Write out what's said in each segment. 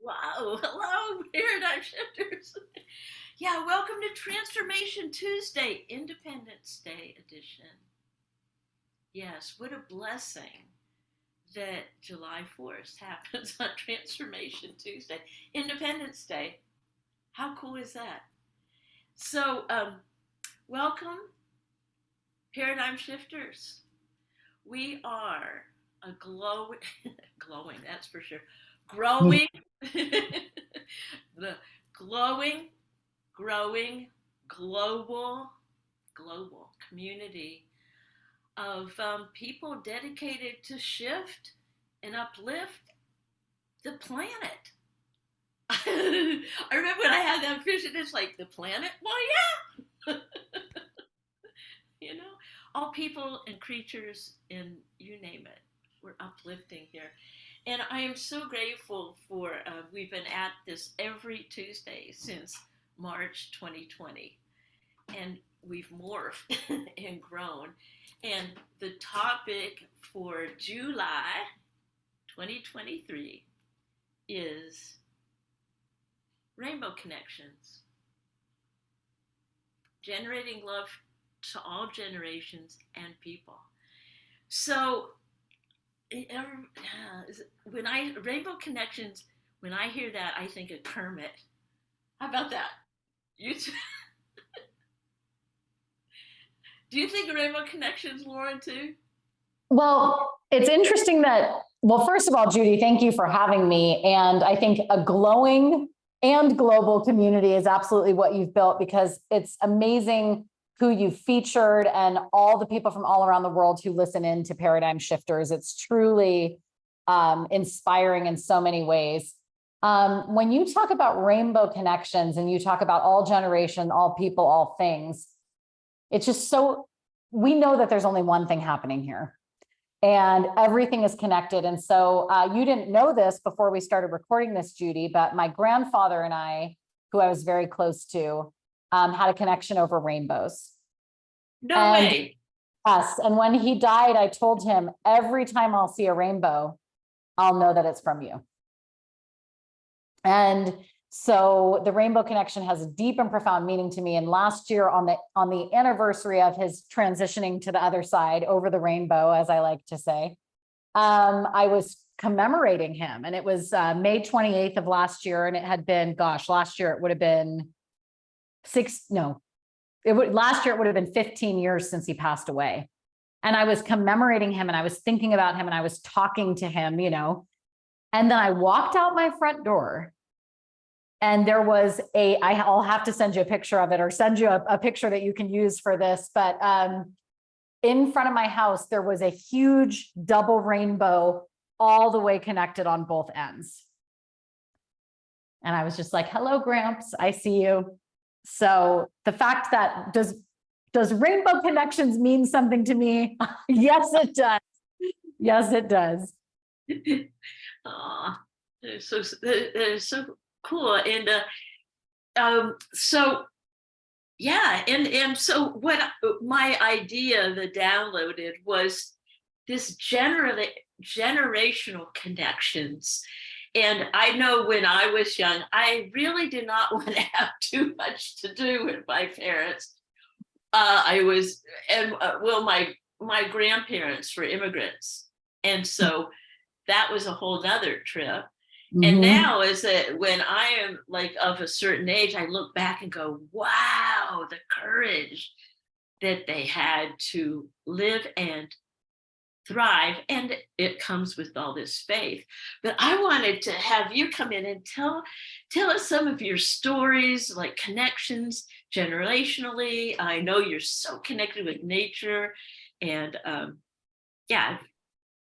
Wow, hello, paradigm shifters. Yeah, welcome to Transformation Tuesday, Independence Day edition. Yes, what a blessing that July 4th happens on Transformation Tuesday, Independence Day. How cool is that? So, welcome, paradigm shifters. We are a glowing, that's for sure, growing, the glowing, growing, global community of people dedicated to shift and uplift the planet. I remember when I had that vision, it's like the planet. Well, yeah, you know, all people and creatures and you name it, we're uplifting here. And I am so grateful for, we've been at this every Tuesday since March 2020. And we've morphed and grown. And the topic for July 2023 is rainbow connections, generating love to all generations and people. So rainbow connections, when I hear that, I think of Kermit. How about that? You Do you think of rainbow connections, Lauren, too? Well, it's interesting first of all, Judy, thank you for having me. And I think a glowing and global community is absolutely what you've built, because it's amazing who you've featured and all the people from all around the world who listen in to Paradigm Shifters. It's truly inspiring in so many ways. When you talk about rainbow connections and you talk about all generation, all people, all things, it's just we know that there's only one thing happening here and everything is connected. And so you didn't know this before we started recording this, Judy, but my grandfather and I, who I was very close to, had a connection over rainbows. No way. Yes. And when he died, I told him, every time I'll see a rainbow, I'll know that it's from you. And so the rainbow connection has a deep and profound meaning to me. And last year on the anniversary of his transitioning to the other side, over the rainbow, as I like to say, I was commemorating him. And it was May 28th of last year. And it had been, last year it would have been last year it would have been 15 years since he passed away. And I was commemorating him and I was thinking about him and I was talking to him, and then I walked out my front door. And there was I'll have to send you a picture of it or send you a picture that you can use for this. But in front of my house, there was a huge double rainbow all the way connected on both ends. And I was just like, hello, Gramps, I see you. So the fact that does rainbow connections mean something to me? Yes, it does. Yes, it does. Oh, that is so cool. And so yeah, and so what my idea that downloaded was this generational connections. And I know when I was young, I really did not want to have too much to do with my parents. My grandparents were immigrants, and so that was a whole nother trip. And now when I am like of a certain age, I look back and go, wow, the courage that they had to live and thrive. And it comes with all this faith. But I wanted to have you come in and tell us some of your stories, like connections generationally. I know you're so connected with nature. And yeah.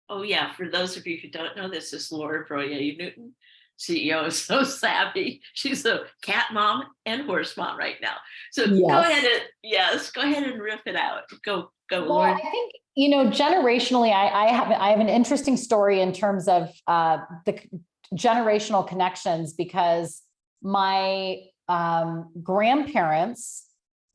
Oh, yeah. For those of you who don't know, this is Laura Broiller Newton, CEO of So Savvy. She's a cat mom and horse mom right now. So yes. Go ahead and riff it out. Go, well, Laura. I think, generationally, I have an interesting story in terms of the generational connections, because my grandparents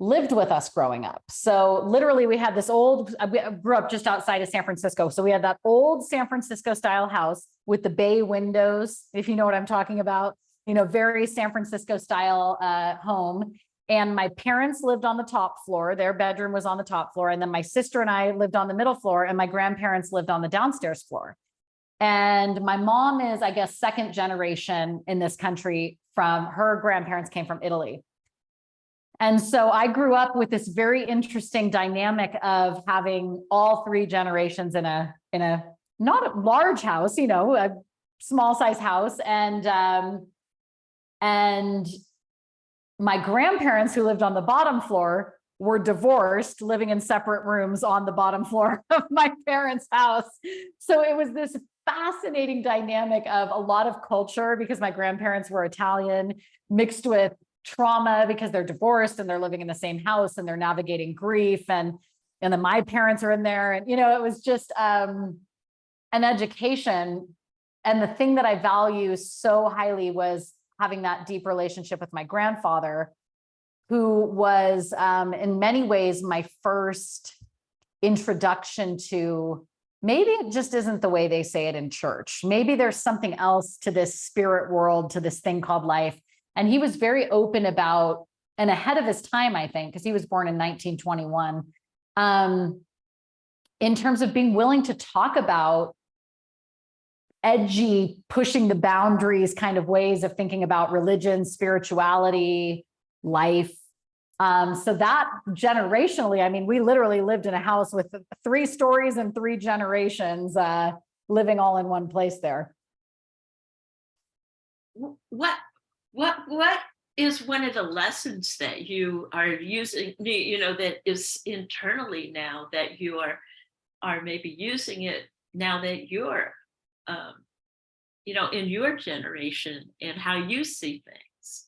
lived with us growing up. So literally we had this old, I grew up just outside of San Francisco. So we had that old San Francisco style house with the bay windows, if you know what I'm talking about, very San Francisco style home. And my parents lived on the top floor. Their bedroom was on the top floor. And then my sister and I lived on the middle floor, and my grandparents lived on the downstairs floor. And my mom is, I guess, second generation in this country. From her grandparents came from Italy. And so I grew up with this very interesting dynamic of having all three generations in a not a large house, a small size house. And my grandparents, who lived on the bottom floor, were divorced, living in separate rooms on the bottom floor of my parents' house. So it was this fascinating dynamic of a lot of culture, because my grandparents were Italian, mixed with trauma because they're divorced and they're living in the same house and they're navigating grief. And then my parents are in there. And, it was just an education. And the thing that I value so highly was having that deep relationship with my grandfather, who was in many ways my first introduction to, maybe it just isn't the way they say it in church. Maybe there's something else to this spirit world, to this thing called life. And he was very open about, and ahead of his time, I think, because he was born in 1921, in terms of being willing to talk about edgy, pushing the boundaries kind of ways of thinking about religion, spirituality, life. So that generationally, I mean, we literally lived in a house with 3 stories and 3 generations living all in one place there. What is one of the lessons that you are using, that is internally now, that you are maybe using it now that you're, in your generation, and how you see things?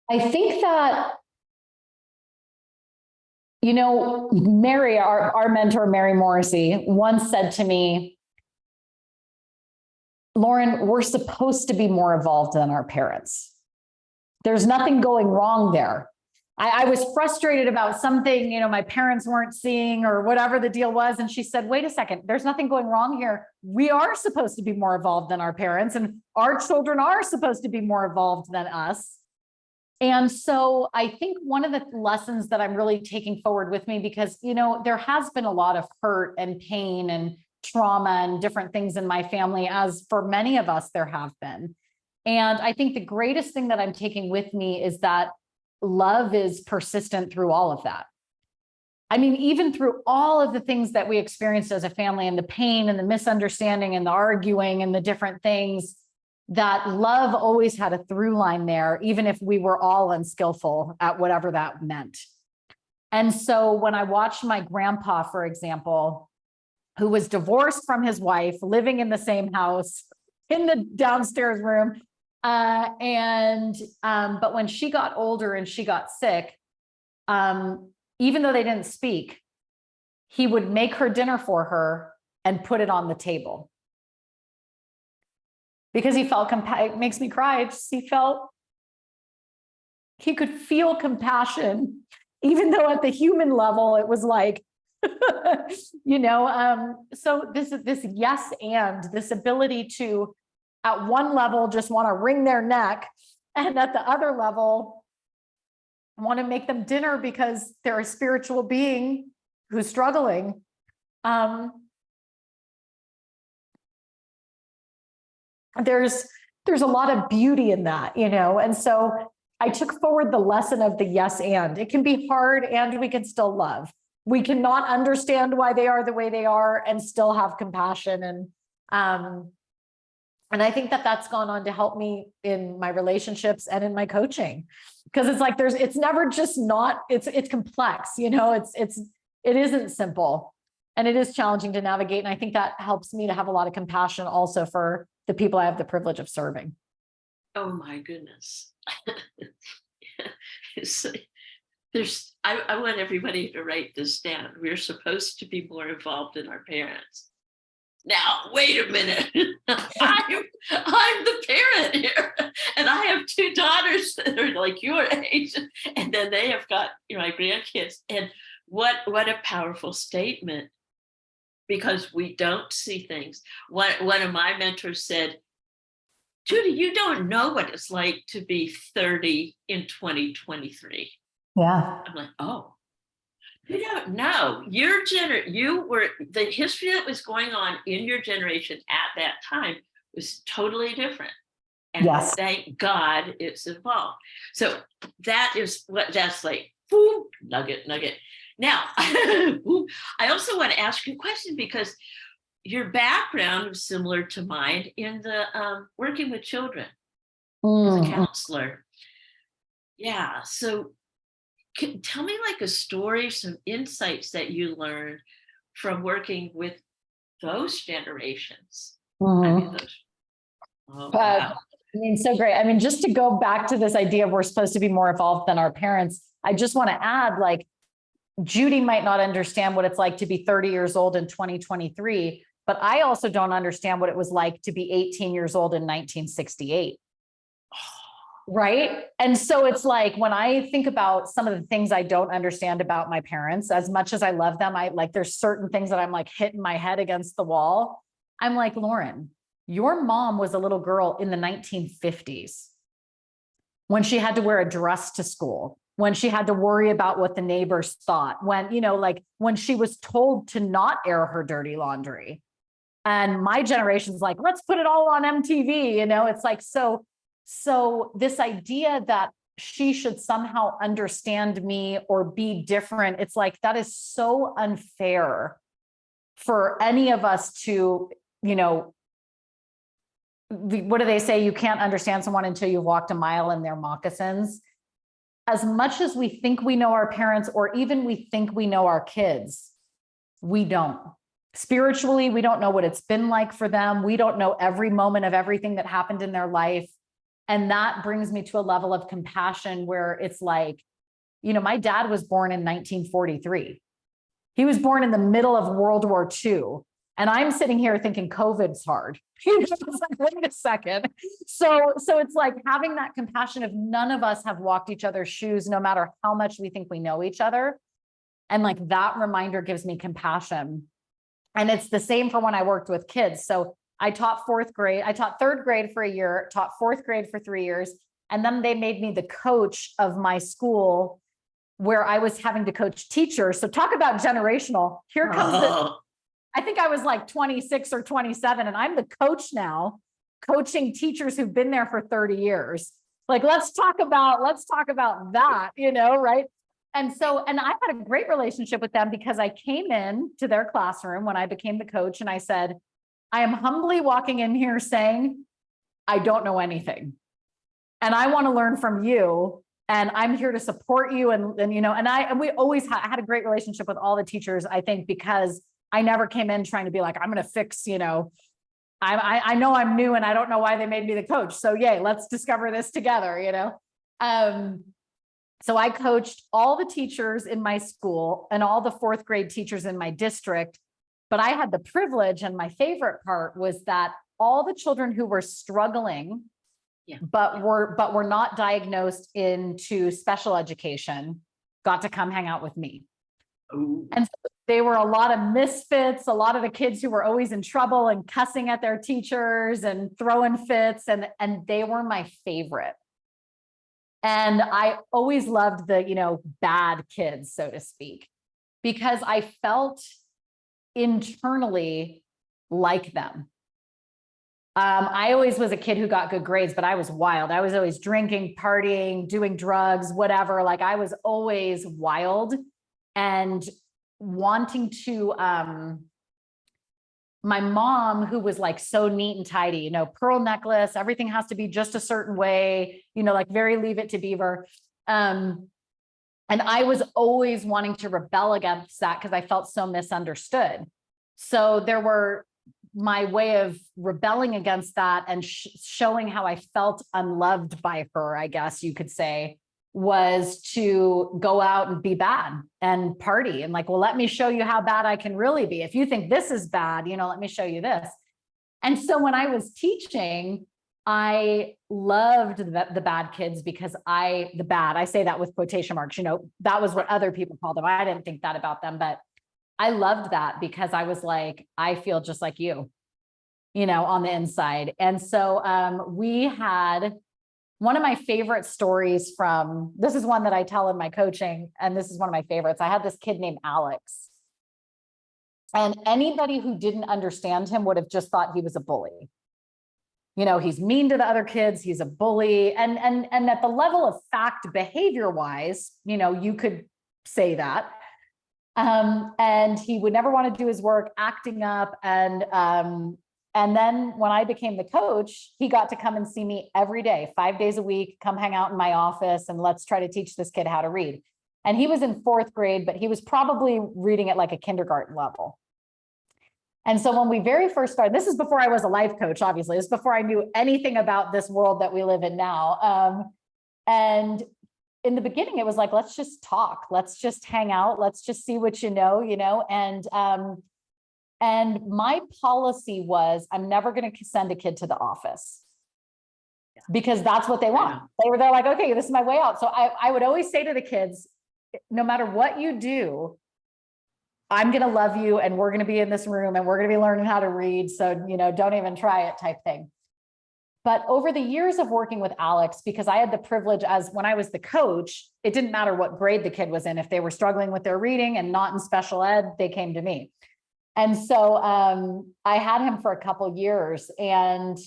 I think that, Mary, our mentor, Mary Morrissey, once said to me, Lauren, we're supposed to be more evolved than our parents. There's nothing going wrong there. I was frustrated about something, my parents weren't seeing, or whatever the deal was. And she said, wait a second, there's nothing going wrong here. We are supposed to be more evolved than our parents, and our children are supposed to be more evolved than us. And so I think one of the lessons that I'm really taking forward with me, because, there has been a lot of hurt and pain and trauma and different things in my family, as for many of us there have been. And I think the greatest thing that I'm taking with me is that love is persistent through all of that. I mean, even through all of the things that we experienced as a family, and the pain and the misunderstanding and the arguing and the different things, that love always had a through line there, even if we were all unskillful at whatever that meant. And so when I watched my grandpa, for example, who was divorced from his wife, living in the same house in the downstairs room. But when she got older and she got sick, even though they didn't speak, he would make her dinner for her and put it on the table. Because he felt, it makes me cry, he could feel compassion, even though at the human level, it was like, so this yes, and this ability to, at one level, just want to wring their neck, and at the other level, want to make them dinner because they're a spiritual being who's struggling. There's a lot of beauty in that, and so I took forward the lesson of the yes, and it can be hard, and we can still love. We cannot understand why they are the way they are and still have compassion. And I think that that's gone on to help me in my relationships and in my coaching, because it's like, it's never just not, it's complex, it isn't simple, and it is challenging to navigate. And I think that helps me to have a lot of compassion also for the people I have the privilege of serving. Oh my goodness. I want everybody to write this down. We're supposed to be more involved in our parents. Now, wait a minute. I'm the parent here, and I have 2 daughters that are like your age, and then they have I've got, my grandkids, and what a powerful statement, because we don't see things. One of my mentors said, Judy, you don't know what it's like to be 30 in 2023. Yeah. I'm like, oh, you don't know. You were, the history that was going on in your generation at that time was totally different. And Yes. thank God it's evolved. So that's like, boom, nugget. Now, I also want to ask you a question, because your background was similar to mine in the working with children as a counselor. Yeah. So tell me like a story, some insights that you learned from working with those generations. I mean, wow. I mean, so great. I mean, just to go back to this idea of we're supposed to be more evolved than our parents, I just want to add, like, Judy might not understand what it's like to be 30 years old in 2023, but I also don't understand what it was like to be 18 years old in 1968. Right. And so it's like, when I think about some of the things I don't understand about my parents, as much as I love them, there's certain things that I'm like hitting my head against the wall. I'm like, Lauren, your mom was a little girl in the 1950s when she had to wear a dress to school, when she had to worry about what the neighbors thought, when she was told to not air her dirty laundry. And my generation's like, let's put it all on MTV. It's like, so this idea that she should somehow understand me or be different, it's like, that is so unfair for any of us to, what do they say? You can't understand someone until you've walked a mile in their moccasins. As much as we think we know our parents, or even we think we know our kids, we don't. Spiritually, we don't know what it's been like for them. We don't know every moment of everything that happened in their life. And that brings me to a level of compassion where it's like, my dad was born in 1943. He was born in the middle of World War II. And I'm sitting here thinking COVID's hard. It's like, wait a second. So it's like having that compassion of none of us have walked each other's shoes, no matter how much we think we know each other. And like that reminder gives me compassion. And it's the same for when I worked with kids. So I taught fourth grade. I taught third grade for a year, taught fourth grade for 3 years. And then they made me the coach of my school, where I was having to coach teachers. So talk about generational. Here comes I think I was like 26 or 27, and I'm the coach now, coaching teachers who've been there for 30 years. Like, let's talk about that, right? And I had a great relationship with them, because I came in to their classroom when I became the coach, and I said, I am humbly walking in here saying, I don't know anything, and I want to learn from you, and I'm here to support you. And we always had a great relationship with all the teachers, I think, because I never came in trying to be like, I'm going to fix, I know I'm new and I don't know why they made me the coach. So yay, let's discover this together, So I coached all the teachers in my school and all the fourth grade teachers in my district. But I had the privilege, and my favorite part was that all the children who were struggling, but were not diagnosed into special education, got to come hang out with me. Ooh. And so they were a lot of misfits, a lot of the kids who were always in trouble and cussing at their teachers and throwing fits, and they were my favorite. And I always loved the, bad kids, so to speak, because I felt internally like them. I always was a kid who got good grades, but I was wild. I was always drinking, partying, doing drugs, whatever. Like, I was always wild and wanting to, my mom, who was like so neat and tidy, pearl necklace, everything has to be just a certain way, like very Leave It to Beaver. And I was always wanting to rebel against that because I felt so misunderstood. So there were my way of rebelling against that and showing how I felt unloved by her, I guess you could say, was to go out and be bad and party and like, well, let me show you how bad I can really be. If you think this is bad, let me show you this. And so when I was teaching, I loved the bad kids because I say that with quotation marks, that was what other people called them. I didn't think that about them, but I loved that because I was like, I feel just like you, on the inside. And so we had one of my favorite stories this is one that I tell in my coaching, and this is one of my favorites. I had this kid named Alex. And anybody who didn't understand him would have just thought he was a bully. He's mean to the other kids, he's a bully. And at the level of fact, behavior-wise, you could say that. And he would never want to do his work, acting up. And then when I became the coach, he got to come and see me every day, 5 days a week, come hang out in my office and let's try to teach this kid how to read. And he was in 4th grade, but he was probably reading at like a kindergarten level. And so when we very first started, this is before I was a life coach, obviously, this is before I knew anything about this world that we live in now. And in the beginning, it was like, let's just talk, let's just hang out, let's just see what and my policy was, I'm never going to send a kid to the office because that's what they want. They're like, okay, this is my way out. So I would always say to the kids, no matter what you do, I'm going to love you and we're going to be in this room and we're going to be learning how to read. So, don't even try it type thing. But over the years of working with Alex, because I had the privilege as when I was the coach, it didn't matter what grade the kid was in. If they were struggling with their reading and not in special ed, they came to me. And so I had him for a couple years and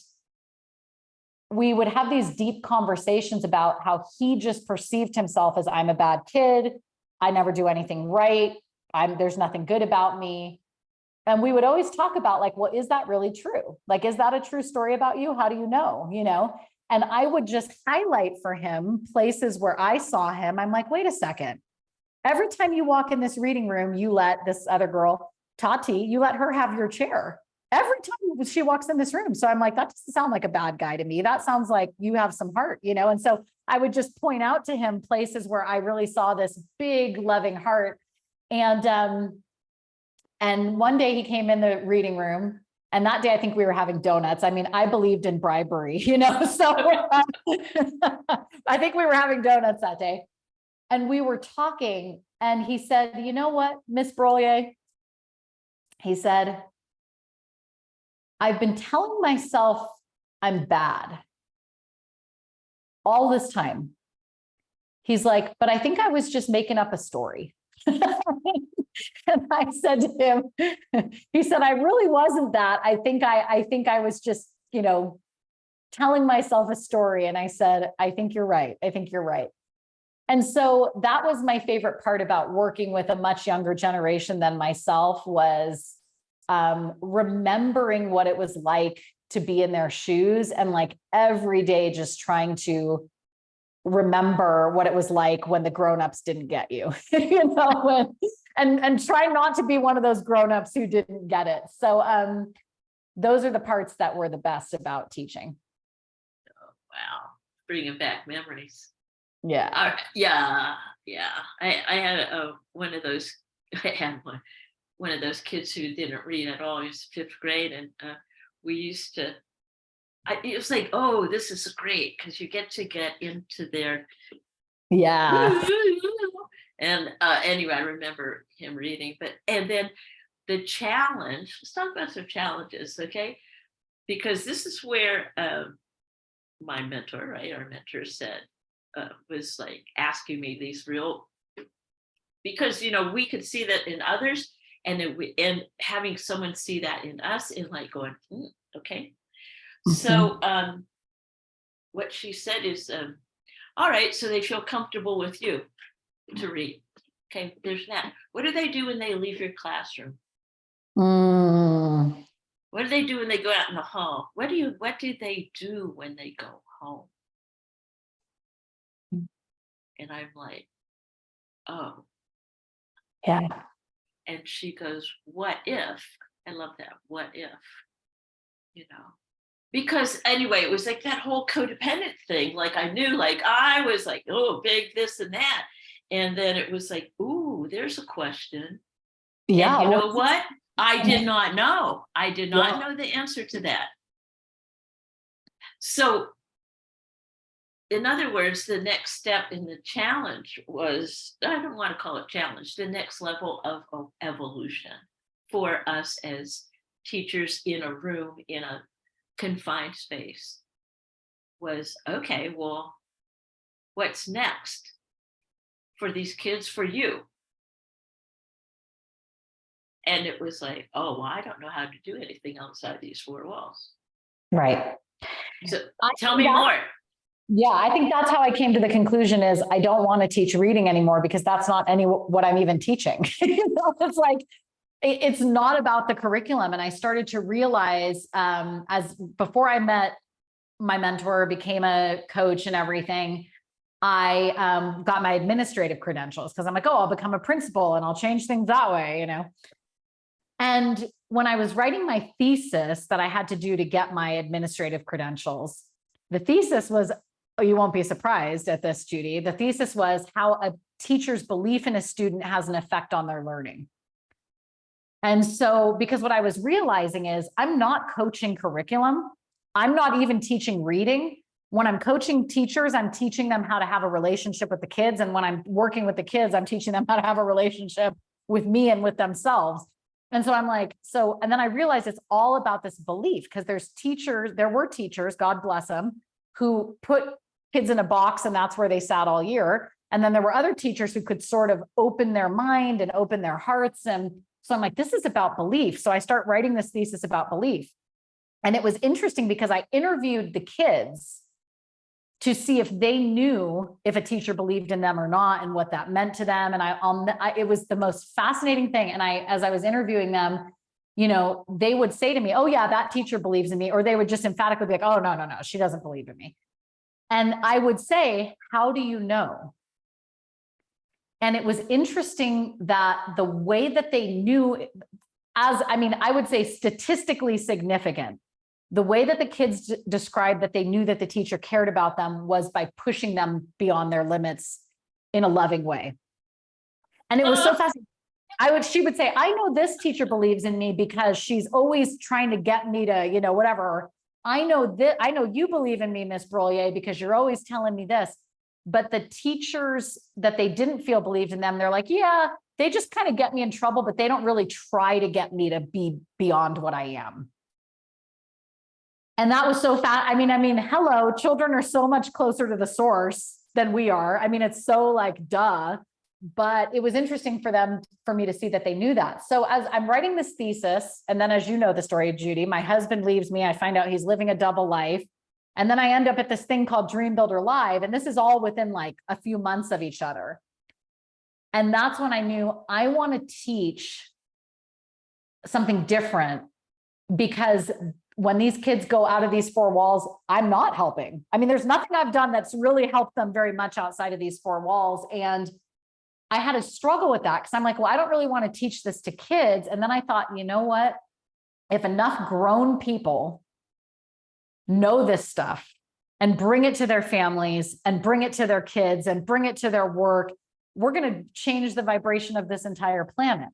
we would have these deep conversations about how he just perceived himself as, I'm a bad kid. I never do anything right. There's nothing good about me. And we would always talk about like, well, is that really true? Like, is that a true story about you? How do you know? And I would just highlight for him places where I saw him. I'm like, wait a second. Every time you walk in this reading room, you let this other girl, Tati, you let her have your chair every time she walks in this room. So I'm like, that doesn't sound like a bad guy to me. That sounds like you have some heart, And so I would just point out to him places where I really saw this big loving heart. And one day he came in the reading room, and that day I think we were having donuts. I mean, I believed in bribery, so I think we were having donuts that day. And we were talking, and he said, you know what, Miss Broiller? He said, I've been telling myself I'm bad all this time. He's like, but I think I was just making up a story. And I said to him, he said, I really wasn't that. I think I was just, telling myself a story. And I said, I think you're right. I think you're right. And so that was my favorite part about working with a much younger generation than myself was remembering what it was like to be in their shoes and like every day just trying to remember what it was like when the grownups didn't get you, and try not to be one of those grownups who didn't get it. So those are the parts that were the best about teaching. Oh, wow. Bringing back memories. Yeah. Yeah. I had one of those, I had one of those kids who didn't read at all. He was 5th grade. And we used to, it was like, oh, this is great because you get into their and anyway, I remember him reading, and then the challenge, let's talk about some challenges, okay? Because this is where my mentor, right, our mentor said, was like asking me these real, because we could see that in others, and having someone see that in us and like going, okay. So what she said is, all right, so they feel comfortable with you to read. Okay, there's that. What do they do when they leave your classroom? What do they do when they go out in the hall? What do they do when they go home? And I'm like, oh. Yeah. And she goes, what if? I love that. What if? Because anyway, it was like that whole codependent thing. Like I knew, like I was like, oh, big this and that. And then it was like, ooh, there's a question. Yeah. And you know what? I did not know. I did not know the answer to that. So in other words, the next step in the challenge was, I don't want to call it challenge, the next level of evolution for us as teachers in a room, in a confined space, was, okay, well, what's next for these kids, for you? And it was like, oh, well, I don't know how to do anything outside these four walls. Right. So tell me more. Yeah, I think that's how I came to the conclusion is I don't want to teach reading anymore because that's not what I'm even teaching. It's like, it's not about the curriculum. And I started to realize as before I met my mentor, became a coach and everything, I got my administrative credentials because I'm like, oh, I'll become a principal and I'll change things that way, And when I was writing my thesis that I had to do to get my administrative credentials, the thesis was, oh, you won't be surprised at this, Judy. The thesis was how a teacher's belief in a student has an effect on their learning. And so, because what I was realizing is I'm not coaching curriculum. I'm not even teaching reading. When I'm coaching teachers, I'm teaching them how to have a relationship with the kids. And when I'm working with the kids, I'm teaching them how to have a relationship with me and with themselves. And so I'm like, and then I realized it's all about this belief because there were teachers, God bless them, who put kids in a box and that's where they sat all year. And then there were other teachers who could sort of open their mind and open their hearts. And so I'm like, this is about belief. So I start writing this thesis about belief. And it was interesting because I interviewed the kids to see if they knew if a teacher believed in them or not and what that meant to them. And it was the most fascinating thing. And as I was interviewing them, they would say to me, oh yeah, that teacher believes in me. Or they would just emphatically be like, oh, no, she doesn't believe in me. And I would say, how do you know? And it was interesting that the way that they knew, I would say statistically significant, the way that the kids described that they knew that the teacher cared about them was by pushing them beyond their limits in a loving way. And it was so fascinating. She would say, I know this teacher believes in me because she's always trying to get me to, whatever. I know you believe in me, Miss Broiller, because you're always telling me this. But the teachers that they didn't feel believed in them, they're like, yeah, they just kind of get me in trouble, but they don't really try to get me to be beyond what I am. And that was so fat. Hello, children are so much closer to the source than we are. It's so like, duh, but it was interesting for me to see that they knew that. So as I'm writing this thesis, and then as you know the story of Judy, my husband leaves me, I find out he's living a double life. And then I end up at this thing called Dream Builder Live. And this is all within like a few months of each other. And that's when I knew I want to teach something different because when these kids go out of these four walls, I'm not helping. There's nothing I've done that's really helped them very much outside of these four walls. And I had a struggle with that because I'm like, well, I don't really want to teach this to kids. And then I thought, you know what? If enough grown people know this stuff and bring it to their families and bring it to their kids and bring it to their work, we're going to change the vibration of this entire planet.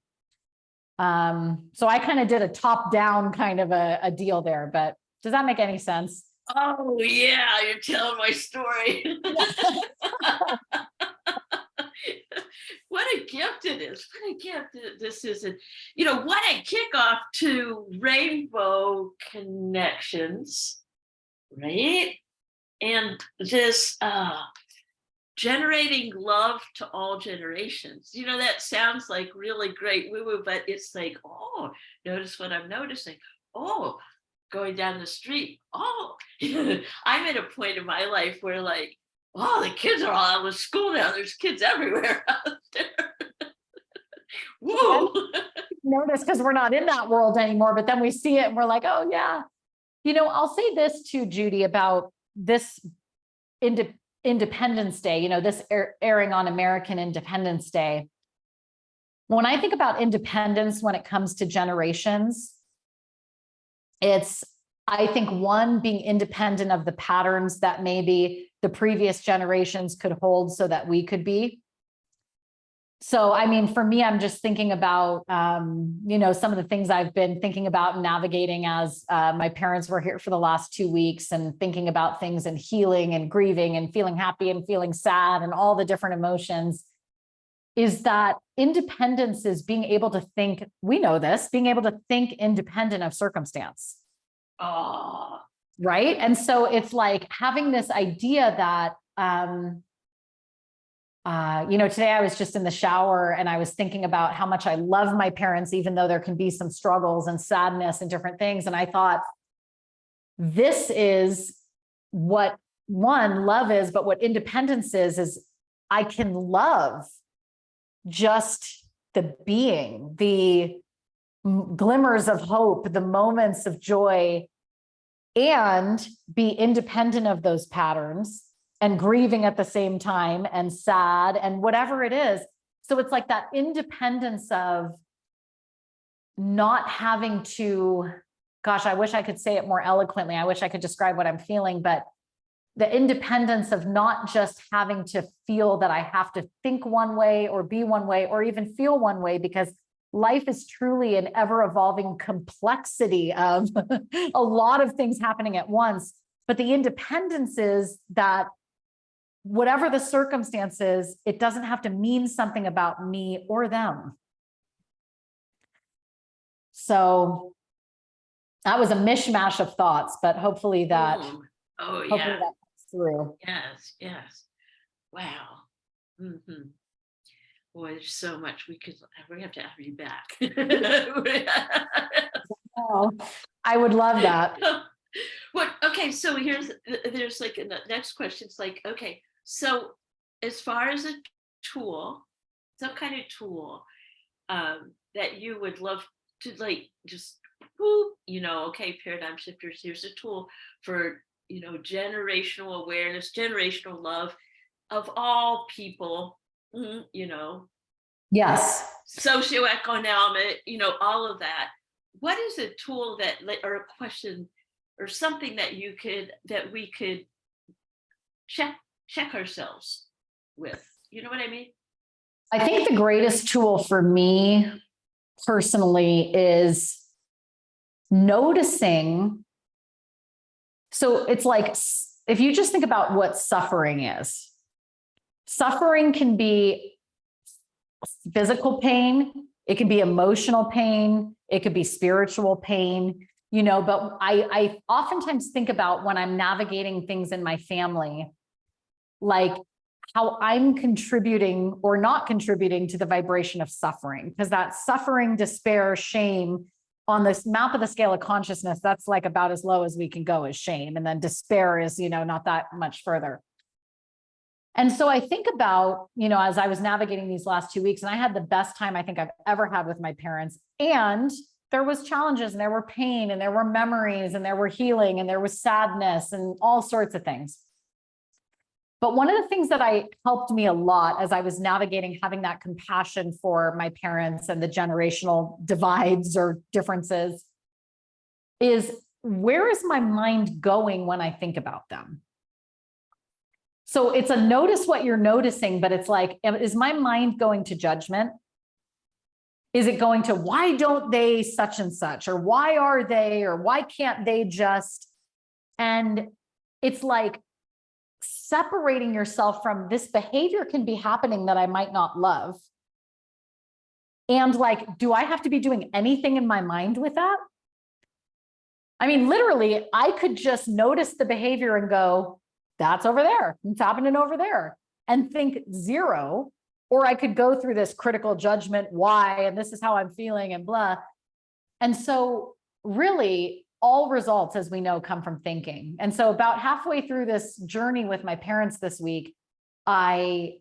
So I kind of did a top down kind of a deal there, but does that make any sense? Oh yeah, you're telling my story. What a gift it is. What a gift this is. What a kickoff to Rainbow Connections, right? And this generating love to all generations. That sounds like really great woo-woo, but it's like, oh, notice what I'm noticing. Oh, going down the street. Oh, I'm at a point in my life where like, oh, the kids are all out of school now. There's kids everywhere out there. Woo! Notice because we're not in that world anymore, but then we see it and we're like, oh yeah. I'll say this too, Judy, about this Independence Day, this airing on American Independence Day. When I think about independence, when it comes to generations, it's, I think, one, being independent of the patterns that maybe the previous generations could hold so that we could be. So, I mean, for me, I'm just thinking about, some of the things I've been thinking about and navigating as my parents were here for the last 2 weeks, and thinking about things and healing and grieving and feeling happy and feeling sad and all the different emotions, is that independence is being able to think, we know this, being able to think independent of circumstance. Oh, Right. And so it's like having this idea that, today I was just in the shower and I was thinking about how much I love my parents, even though there can be some struggles and sadness and different things. And I thought, this is what love is, but what independence is I can love just the being, the glimmers of hope, the moments of joy, and be independent of those patterns and grieving at the same time and sad and whatever it is. So it's like that independence of not having to, gosh, I wish I could say it more eloquently. I wish I could describe what I'm feeling, but the independence of not just having to feel that I have to think one way or be one way or even feel one way, because life is truly an ever-evolving complexity of a lot of things happening at once. But the independence is that whatever the circumstances, it doesn't have to mean something about me or them. So that was a mishmash of thoughts, but hopefully that, oh hopefully yeah. that comes through. Yes. Wow. Mm-hmm. Boy, there's so much we have to have you back. Oh, I would love that. What? Okay, so there's like the next question. It's like, okay, so as far as a tool, some kind of tool that you would love to like just okay, paradigm shifters, here's a tool for generational awareness, generational love of all people, Yes. socioeconomic, all of that. What is a tool or a question or something that we could check ourselves with? You know what I mean? I think the greatest tool for me personally is noticing. So it's like, if you just think about what suffering is, suffering can be physical pain, it can be emotional pain, it could be spiritual pain, but I oftentimes think about when I'm navigating things in my family, like how I'm contributing or not contributing to the vibration of suffering, because that suffering, despair, shame on this map of the scale of consciousness, that's like about as low as we can go is shame. And then despair is, not that much further. And so I think about, as I was navigating these last 2 weeks, and I had the best time I think I've ever had with my parents, and there was challenges and there were pain and there were memories and there were healing and there was sadness and all sorts of things. But one of the things that helped me a lot as I was navigating having that compassion for my parents and the generational divides or differences is, where is my mind going when I think about them? So it's a notice what you're noticing, but it's like, is my mind going to judgment? Is it going to, why don't they such and such, or why are they, or why can't they just? And it's like separating yourself from, this behavior can be happening that I might not love. And like, do I have to be doing anything in my mind with that? I mean, literally, I could just notice the behavior and go, that's over there, it's happening over there, and think zero. Or I could go through this critical judgment, why, and this is how I'm feeling and blah. And so really all results, as we know, come from thinking. And so about halfway through this journey with my parents this week, I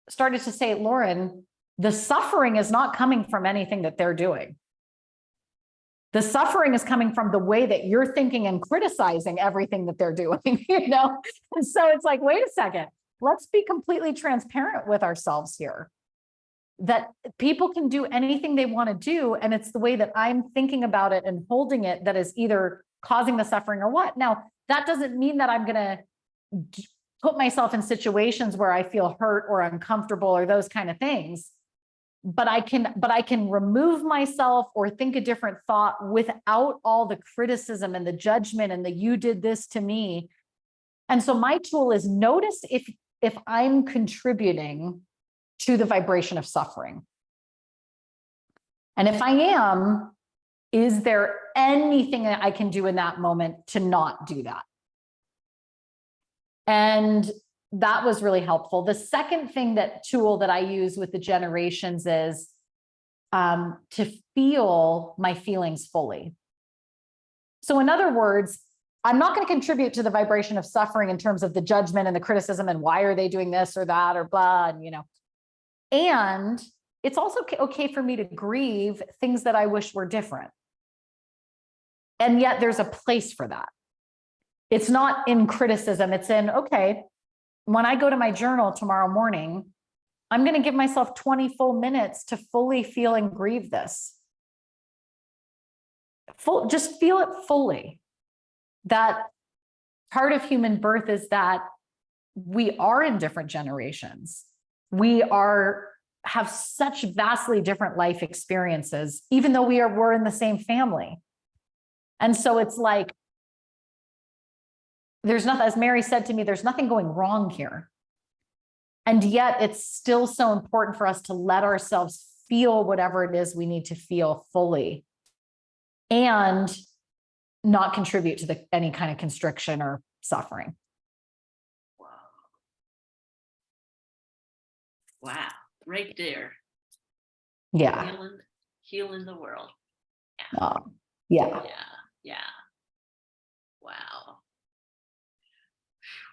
started to say, Lauren, the suffering is not coming from anything that they're doing. The suffering is coming from the way that you're thinking and criticizing everything that they're doing, And so it's like, wait a second, let's be completely transparent with ourselves here. That people can do anything they want to do. And it's the way that I'm thinking about it and holding it that is either causing the suffering or what. Now, that doesn't mean that I'm going to put myself in situations where I feel hurt or uncomfortable or those kind of things. but I can remove myself or think a different thought without all the criticism and the judgment and the you did this to me. And so my tool is notice if I'm contributing to the vibration of suffering. And if I am, is there anything that I can do in that moment to not do that? And that was really helpful. The second tool that I use with the generations is to feel my feelings fully. So in other words, I'm not going to contribute to the vibration of suffering in terms of the judgment and the criticism and why are they doing this or that or blah, and, and it's also okay for me to grieve things that I wish were different. And yet there's a place for that. It's not in criticism. It's in, okay, when I go to my journal tomorrow morning, I'm going to give myself 20 full minutes to fully feel and grieve this. Just feel it fully. That part of human birth is that we are in different generations. We have such vastly different life experiences, even though we're in the same family. And so it's like, there's nothing, as Mary said to me, there's nothing going wrong here. And yet it's still so important for us to let ourselves feel whatever it is we need to feel fully and not contribute to any kind of constriction or suffering. Wow. Right there. Yeah. Healing the world. Yeah. Yeah. Wow.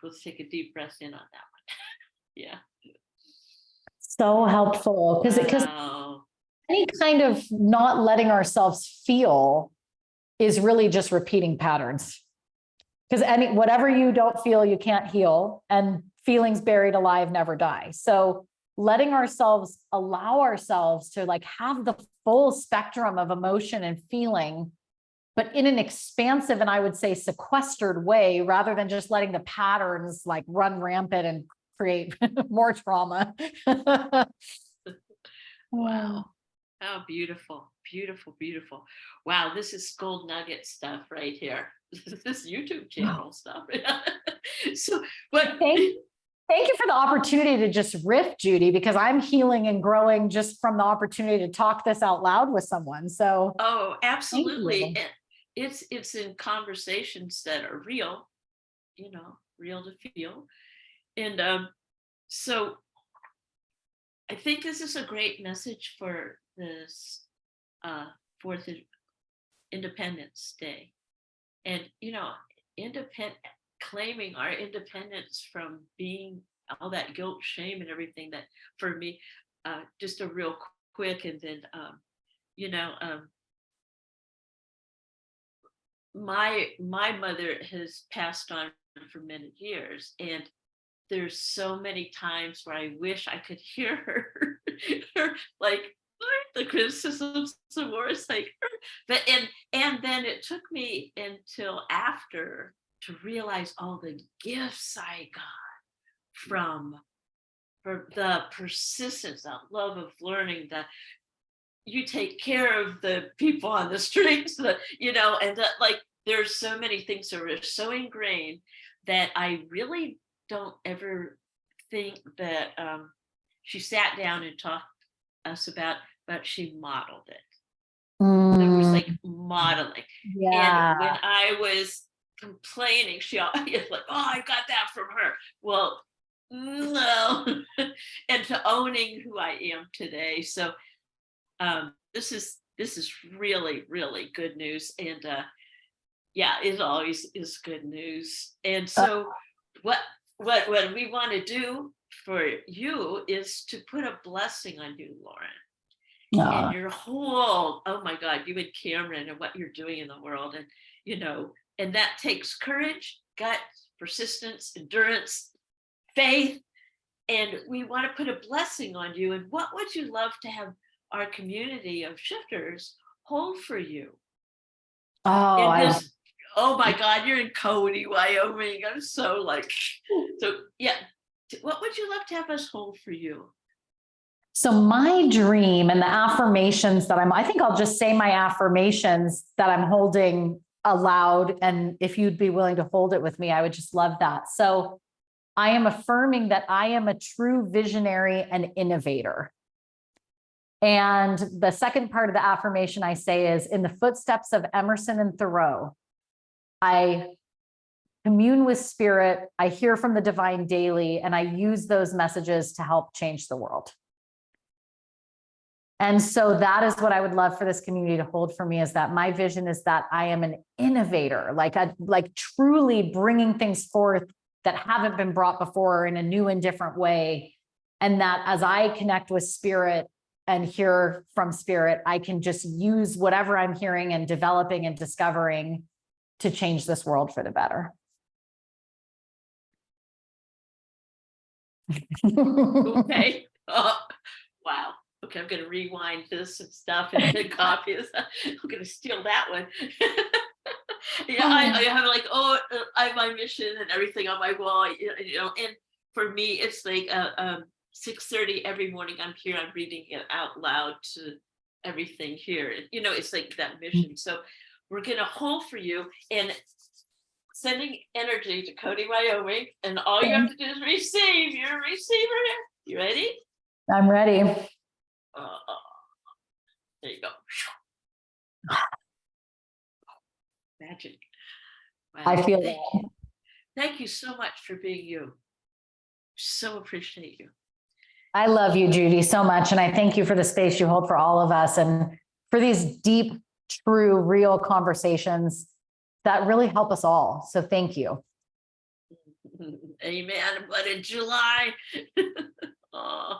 Let's take a deep breath in on that one. Yeah. So helpful because any kind of not letting ourselves feel is really just repeating patterns. Because whatever you don't feel, you can't heal, and feelings buried alive never die. So letting ourselves allow ourselves to have the full spectrum of emotion and feeling, but in an expansive and I would say sequestered way, rather than just letting the patterns run rampant and create more trauma. Wow. How beautiful, beautiful, beautiful. Wow, this is gold nugget stuff right here. This YouTube channel stuff. So, but thank you for the opportunity to just riff, Judy, because I'm healing and growing just from the opportunity to talk this out loud with someone. So, oh, absolutely. It's in conversations that are real, real to feel. And so I think this is a great message for this 4th of Independence Day. And, claiming our independence from being all that guilt, shame, and everything that for me, just a real quick, and then, my mother has passed on for many years, and there's so many times where I wish I could hear her, the criticisms some more. It's but and then it took me until after to realize all the gifts I got from the persistence, that love of learning, that you take care of the people on the streets, and that there's so many things that are so ingrained that I really don't ever think that she sat down and talked to us about, but she modeled it. It was modeling. Yeah. And when I was complaining, she always oh, I got that from her. Well, no. And to owning who I am today. So this is really, really good news. And it always is good news. And so what we want to do for you is to put a blessing on you, Lauren. And your whole, oh my God, you and Cameron and what you're doing in the world. And, and that takes courage, guts, persistence, endurance, faith. And we want to put a blessing on you. And what would you love to have our community of shifters hold for you? Oh my God, you're in Cody, Wyoming. I'm so yeah. What would you love to have us hold for you? So my dream and the affirmations that I think I'll just say my affirmations that I'm holding aloud. And if you'd be willing to hold it with me, I would just love that. So I am affirming that I am a true visionary and innovator. And the second part of the affirmation I say is, in the footsteps of Emerson and Thoreau, I commune with spirit, I hear from the divine daily, and I use those messages to help change the world. And so that is what I would love for this community to hold for me, is that my vision is that I am an innovator, like truly bringing things forth that haven't been brought before in a new and different way. And that as I connect with spirit and hear from spirit, I can just use whatever I'm hearing and developing and discovering to change this world for the better. Okay. Oh, wow. Okay, I'm going to rewind this and stuff and copy this. I'm going to steal that one. Yeah, I have like, I have my mission and everything on my wall, and for me, it's like 6:30 every morning. I'm here, I'm reading it out loud to everything here. It's like that mission. So we're going to hold for you and sending energy to Cody, Wyoming. And all you have to do is receive. You're a receiver here. You ready? I'm ready. There you go. Magic. Wow. I feel Thank that. you. Thank you so much for being you. So appreciate you. I love you, Judy, so much. And I thank you for the space you hold for all of us and for these deep, true, real conversations that really help us all. So thank you. Amen. But in July. Oh.